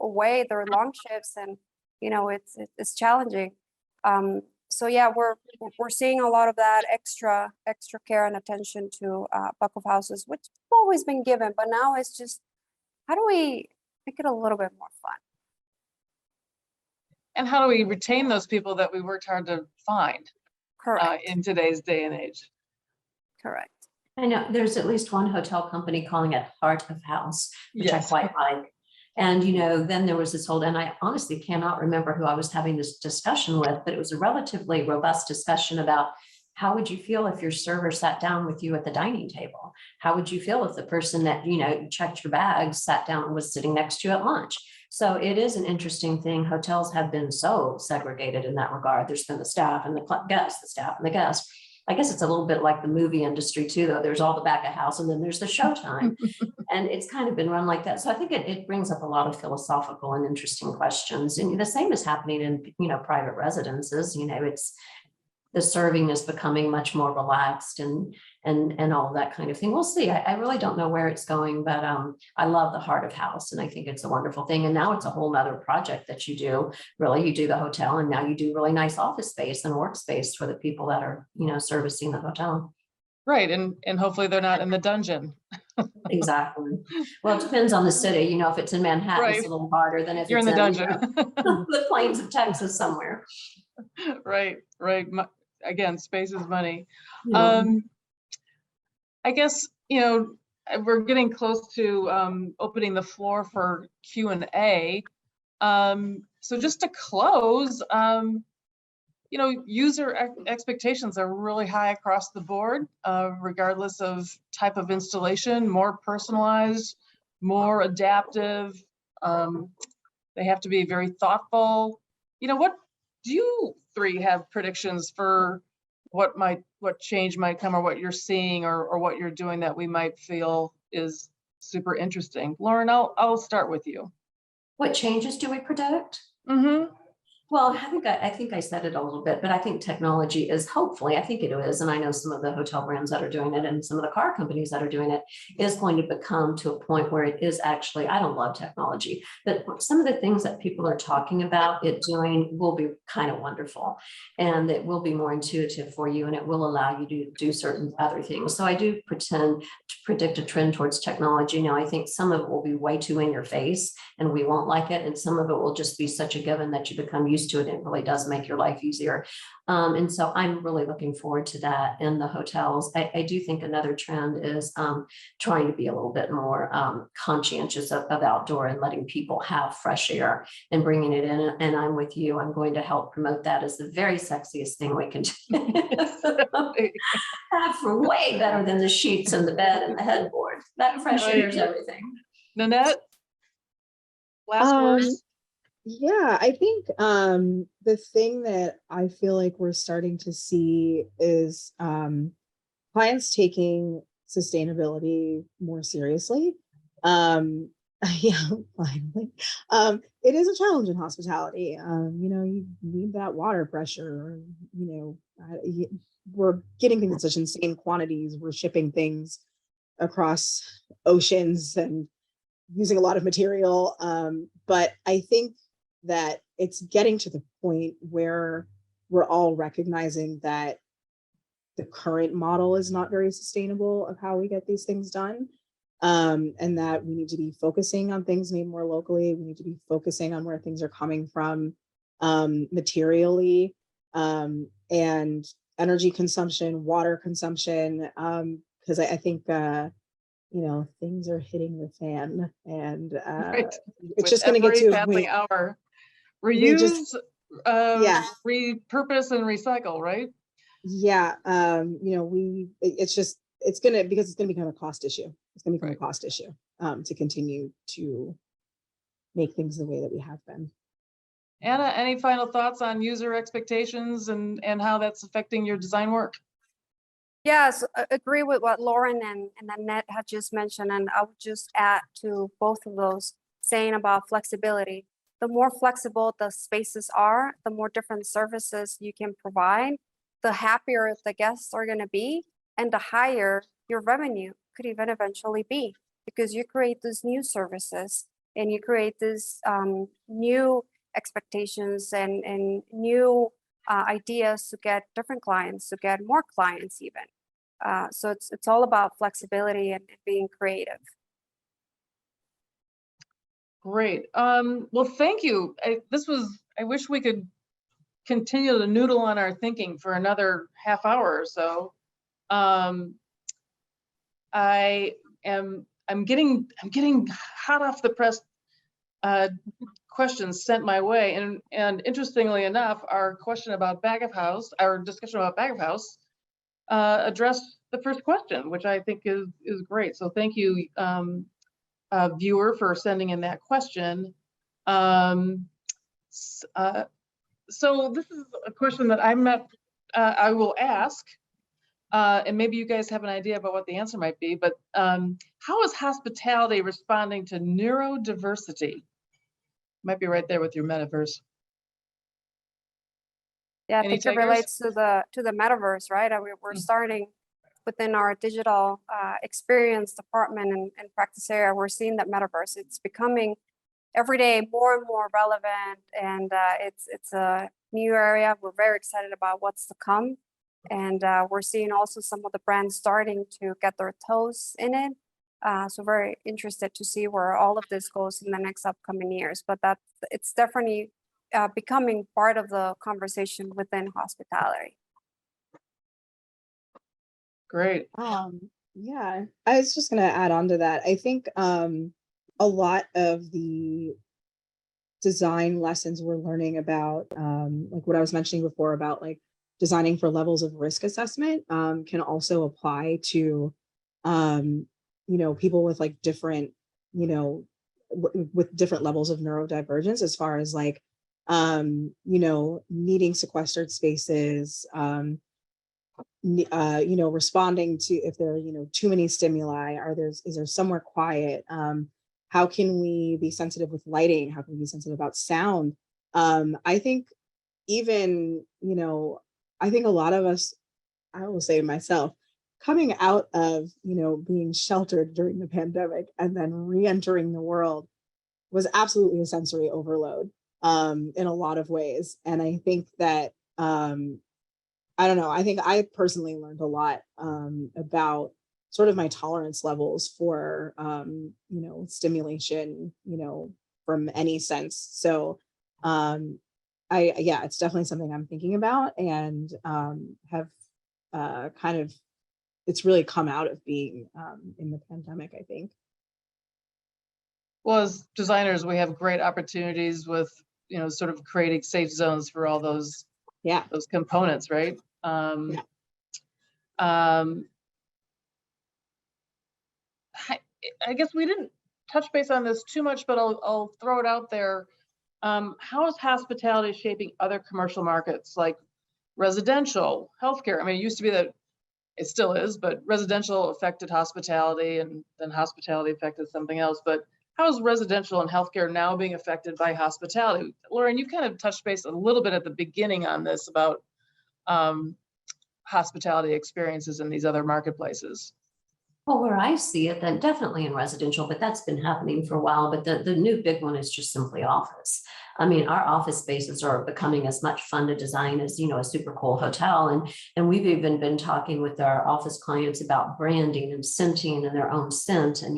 away, they're long shifts, and you know, it's challenging. So yeah, we're seeing a lot of that extra care and attention to back of houses, which have always been given, but now it's just, how do we make it a little bit more fun? And how do we retain those people that we worked hard to find? Correct. In today's day and age? Correct. I know there's at least one hotel company calling it heart of house, which Yes. I quite like. And, you know, then there was this whole, and I honestly cannot remember who I was having this discussion with, but it was a relatively robust discussion about how would you feel if your server sat down with you at the dining table? How would you feel if the person that, you know, checked your bags sat down and was sitting next to you at lunch? So it is an interesting thing. Hotels have been so segregated in that regard. There's been the staff and the guests, the staff and the guests. I guess it's a little bit like the movie industry too, though. There's all the back of house and then there's the showtime. And it's kind of been run like that. So I think it brings up a lot of philosophical and interesting questions. And the same is happening in, you know, private residences. You know, it's the serving is becoming much more relaxed and all that kind of thing. We'll see. I really don't know where it's going, but I love the heart of house, and I think it's a wonderful thing. And now it's a whole nother project that you do. Really, you do the hotel, and now you do really nice office space and workspace for the people that are, you know, servicing the hotel. Right, and hopefully they're not in the dungeon. Exactly. Well, it depends on the city. You know, if it's in Manhattan, Right. It's a little harder than if You're it's in the dungeon. the plains of Texas somewhere. Right. Again, space is money. Yeah. I guess, you know, we're getting close to opening the floor for Q&A. So just to close, you know, user expectations are really high across the board, regardless of type of installation, more personalized, more adaptive. They have to be very thoughtful. You know, what do you three have predictions for what change might come, or what you're seeing, or what you're doing that we might feel is super interesting? Lauren, I'll start with you. What changes do we predict? Mm-hmm. Well, I think I said it a little bit, but I think technology is, hopefully, I think it is, and I know some of the hotel brands that are doing it and some of the car companies that are doing it, is going to become to a point where it is actually, I don't love technology, but some of the things that people are talking about it doing will be kind of wonderful, and it will be more intuitive for you, and it will allow you to do certain other things. So I do predict a trend towards technology. Now, I think some of it will be way too in your face and we won't like it, and some of it will just be such a given that you become used used to it, it really does make your life easier. And so I'm really looking forward to that in the hotels. I do think another trend is trying to be a little bit more conscientious of outdoor and letting people have fresh air and bringing it in. And I'm with you. I'm going to help promote that as the very sexiest thing we can do. For way better than the sheets and the bed and the headboard. That fresh air is everything. Nanette? Last words? Yeah, I think the thing that I feel like we're starting to see is clients taking sustainability more seriously. Yeah, finally. It is a challenge in hospitality. You know, you need that water pressure, you know, we're getting things in such insane quantities. We're shipping things across oceans and using a lot of material. But I think that it's getting to the point where we're all recognizing that the current model is not very sustainable of how we get these things done. And that we need to be focusing on things made more locally. We need to be focusing on where things are coming from materially, and energy consumption, water consumption, because I think you know, things are hitting the fan, and Right. it's just going to get to a point. Hour. We Reuse, just, yeah, repurpose and recycle, right? yeah. You know, it's gonna become a cost issue. It's gonna become a cost issue to continue to make things the way that we have been. Anna, any final thoughts on user expectations and how that's affecting your design work? Yes, I agree with what Lauren and Nanette had just mentioned, and I would just add to both of those, saying about flexibility. The more flexible the spaces are, the more different services you can provide, the happier the guests are going to be, and the higher your revenue could even eventually be, because you create these new services and you create these new expectations and new ideas to get different clients, to get more clients even. So it's all about flexibility and being creative. Great. Well, thank you. I wish we could continue to noodle on our thinking for another half hour or so. I'm getting hot off the press questions sent my way, and interestingly enough, our question about back of house, our discussion about back of house, addressed the first question, which I think is great. So thank you, viewer, for sending in that question. So this is a question that I will ask, and maybe you guys have an idea about what the answer might be, but how is hospitality responding to neurodiversity? Might be right there with your metaverse. Yeah, I think it relates to the metaverse, right? We're starting within our digital experience department and practice area. We're seeing that metaverse, it's becoming every day more and more relevant, and it's a new area. We're very excited about what's to come, and we're seeing also some of the brands starting to get their toes in it. So very interested to see where all of this goes in the next upcoming years. But it's definitely becoming part of the conversation within hospitality. Great. Yeah, I was just going to add on to that. I think a lot of the design lessons we're learning about, like what I was mentioning before about like designing for levels of risk assessment, can also apply to, you know, people with like different, you know, with different levels of neurodivergence, as far as like, you know, needing sequestered spaces, you know, responding to if there are, you know, too many stimuli, is there somewhere quiet? How can we be sensitive with lighting? How can we be sensitive about sound? I think even, you know, I think a lot of us, I will say myself, coming out of, you know, being sheltered during the pandemic and then re-entering the world was absolutely a sensory overload in a lot of ways. And I think that, I don't know, I think I personally learned a lot about sort of my tolerance levels for, you know, stimulation, you know, from any sense. So yeah, it's definitely something I'm thinking about, and have kind of, it's really come out of being in the pandemic, I think. Well, as designers, we have great opportunities with, sort of creating safe zones for all those components, right? Yeah. I guess we didn't touch base on this too much, but I'll throw it out there. How is hospitality shaping other commercial markets like residential, healthcare? I mean, it used to be that it still is, but residential affected hospitality, and then hospitality affected something else. But how is residential and healthcare now being affected by hospitality? Lauren, you kind of touched base a little bit at the beginning on this about hospitality experiences in these other marketplaces. Well, where I see it, then definitely in residential, but that's been happening for a while. But the new big one is just simply office. I mean, our office spaces are becoming as much fun to design as, a super cool hotel. And we've even been talking with our office clients about branding and scenting and their own scent. And,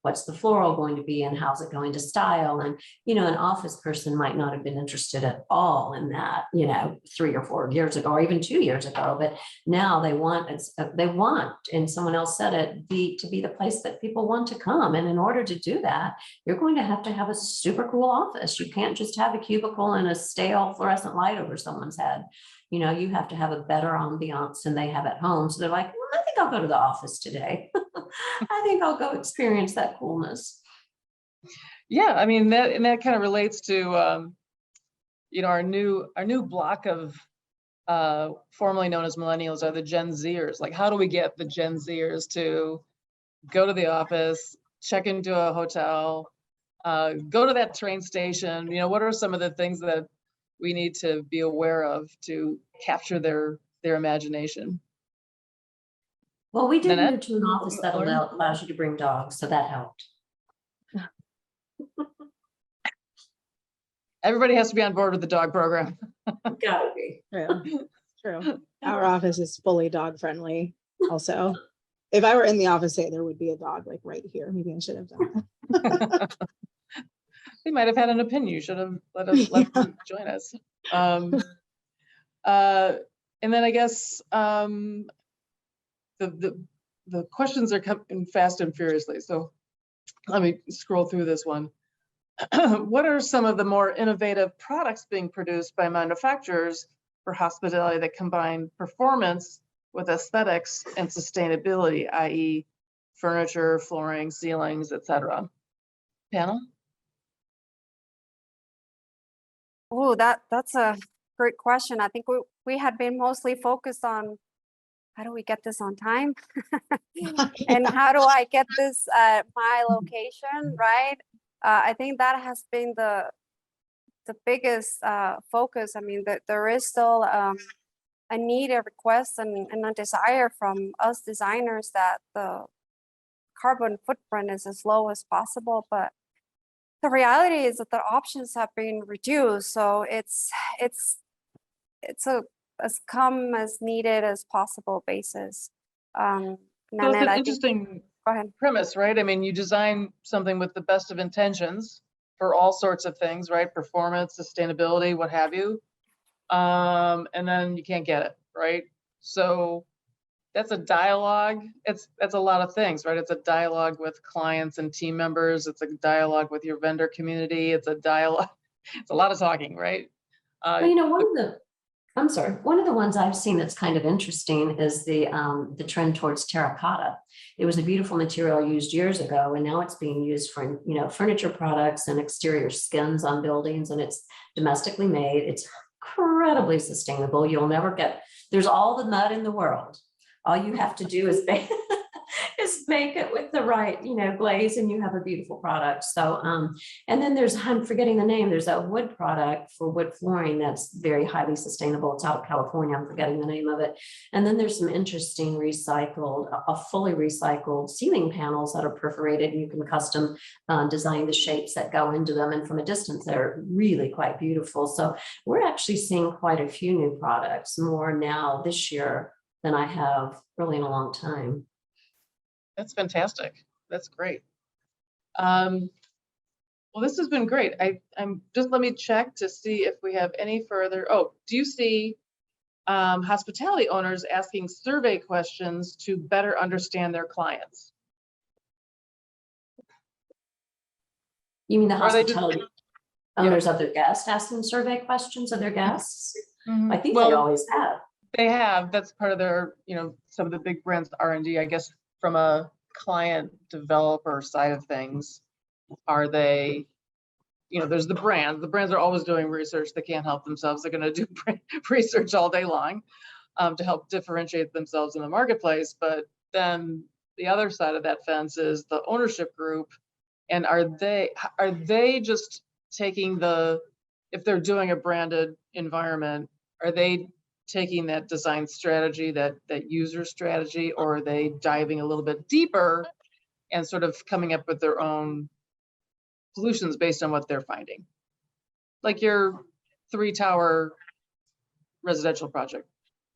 what's the floral going to be and how's it going to style? And, an office person might not have been interested at all in that, 3 or 4 years ago, or even 2 years ago. But now they want, and someone else said it, to be the place that people want to come. And in order to do that, you're going to have a super cool office. You can't just have a cubicle and a stale fluorescent light over someone's head. You have to have a better ambiance than they have at home. So they're like, I think I'll go to the office today. I think I'll go experience that coolness. Yeah, I mean, that kind of relates to our new block of formerly known as millennials are the Gen Zers. Like, how do we get the Gen Zers to go to the office, check into a hotel, go to that train station? What are some of the things that we need to be aware of to capture their imagination? Well, we did Nanette? move to an office that allows you to bring dogs, so that helped. Everybody has to be on board with the dog program. Gotta be. True. Our office is fully dog friendly also. If I were in the office, say there would be a dog like right here. Maybe I should have done that. They might have had an opinion. You should have let them join us. And then I guess the questions are coming fast and furiously. So let me scroll through this one. What are some of the more innovative products being produced by manufacturers for hospitality that combine performance with aesthetics and sustainability, i.e. furniture, flooring, ceilings, etc.? Panel? Oh, that's a great question. I think we had been mostly focused on how do we get this on time and how do I get this at my location, right? I think that has been the biggest focus. I mean, that there is still a need, a request, and a desire from us designers that the carbon footprint is as low as possible. But the reality is that the options have been reduced. So it's a as come as needed as possible basis. So it's an interesting premise, right? I mean, you design something with the best of intentions for all sorts of things, right? Performance, sustainability, what have you. And then you can't get it, right? So that's a dialogue. That's a lot of things, right? It's a dialogue with clients and team members. It's a dialogue with your vendor community. It's a dialogue. It's a lot of talking, right? One of the ones I've seen that's kind of interesting is the trend towards terracotta. It was a beautiful material used years ago, and now it's being used for furniture products and exterior skins on buildings, and it's domestically made. It's incredibly sustainable. You'll never get, there's all the mud in the world. All you have to do is make it with the right, glaze, and you have a beautiful product. So, and then I'm forgetting the name. There's a wood product for wood flooring that's very highly sustainable. It's out of California. I'm forgetting the name of it. And then there's some interesting fully recycled ceiling panels that are perforated. You can custom design the shapes that go into them. And from a distance, they're really quite beautiful. So we're actually seeing quite a few new products, more now this year than I have really in a long time. That's fantastic. That's great. Well, Well, this has been great. I'm just, let me check to see if we have any further. Oh, do you see hospitality owners asking survey questions to better understand their clients? You mean the Are they just- hospitality owners of their guests asking survey questions of their guests? I think they Well, always have. they have, that's part of their, some of the big brands R&D, I guess, from a client developer side of things. Are they, there's the brands. The brands are always doing research. They can't help themselves. They're going to do research all day long to help differentiate themselves in the marketplace. But then the other side of that fence is the ownership group. And are they just taking if they're doing a branded environment, are they taking that design strategy, that user strategy, or are they diving a little bit deeper and sort of coming up with their own solutions based on what they're finding? Like your 3-tower residential project.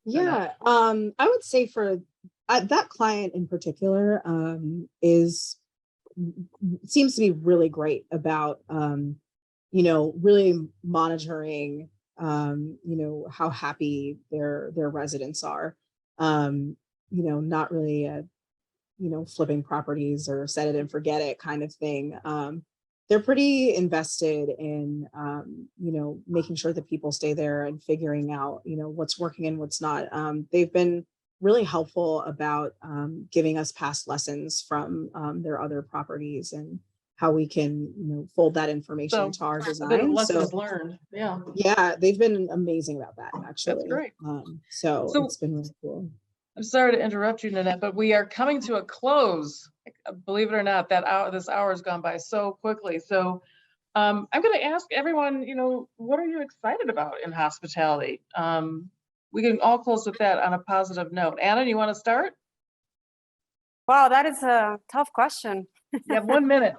Yeah, I would say for that client in particular seems to be really great about really monitoring how happy their residents are. Not really flipping properties or set it and forget it kind of thing. They're pretty invested in making sure that people stay there and figuring out what's working and what's not. They've been really helpful about giving us past lessons from their other properties and how we can fold that information into our design. Lessons learned. Yeah, they've been amazing about that, actually. That's great. So it's been really cool. I'm sorry to interrupt you, Nanette, but we are coming to a close. Believe it or not, this hour has gone by so quickly. So I'm going to ask everyone, what are you excited about in hospitality? We can all close with that on a positive note. Anna, you want to start? Wow, that is a tough question. You have 1 minute.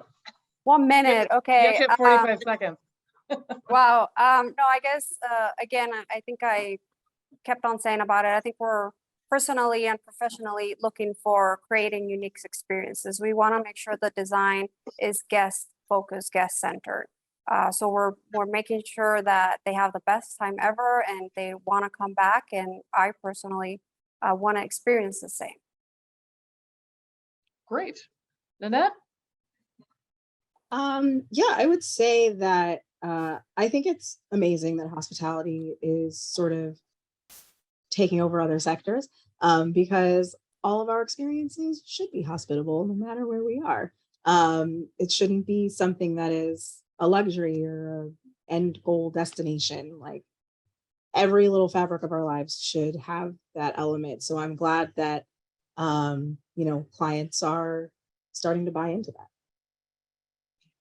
1 minute, okay. You have 45 seconds. Wow. No, I guess, again, I think I kept on saying about it. I think we're personally and professionally looking for creating unique experiences. We want to make sure the design is guest focused, guest centered. So we're making sure that they have the best time ever and they want to come back. And I personally want to experience the same. Great. Nanette? Yeah, I would say that I think it's amazing that hospitality is sort of taking over other sectors because all of our experiences should be hospitable no matter where we are. It shouldn't be something that is a luxury or an end goal destination. Like every little fabric of our lives should have that element. So I'm glad that clients are starting to buy into that.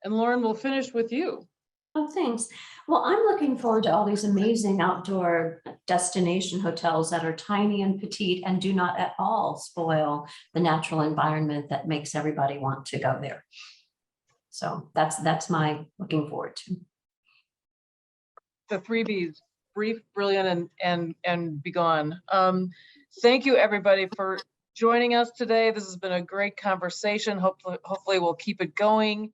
And Lauren, we'll finish with you. Oh, thanks. Well, I'm looking forward to all these amazing outdoor destination hotels that are tiny and petite and do not at all spoil the natural environment that makes everybody want to go there. So that's my looking forward to. The 3 Bs, brief, brilliant, and be gone. Thank you everybody for joining us today. This has been a great conversation. Hopefully we'll keep it going.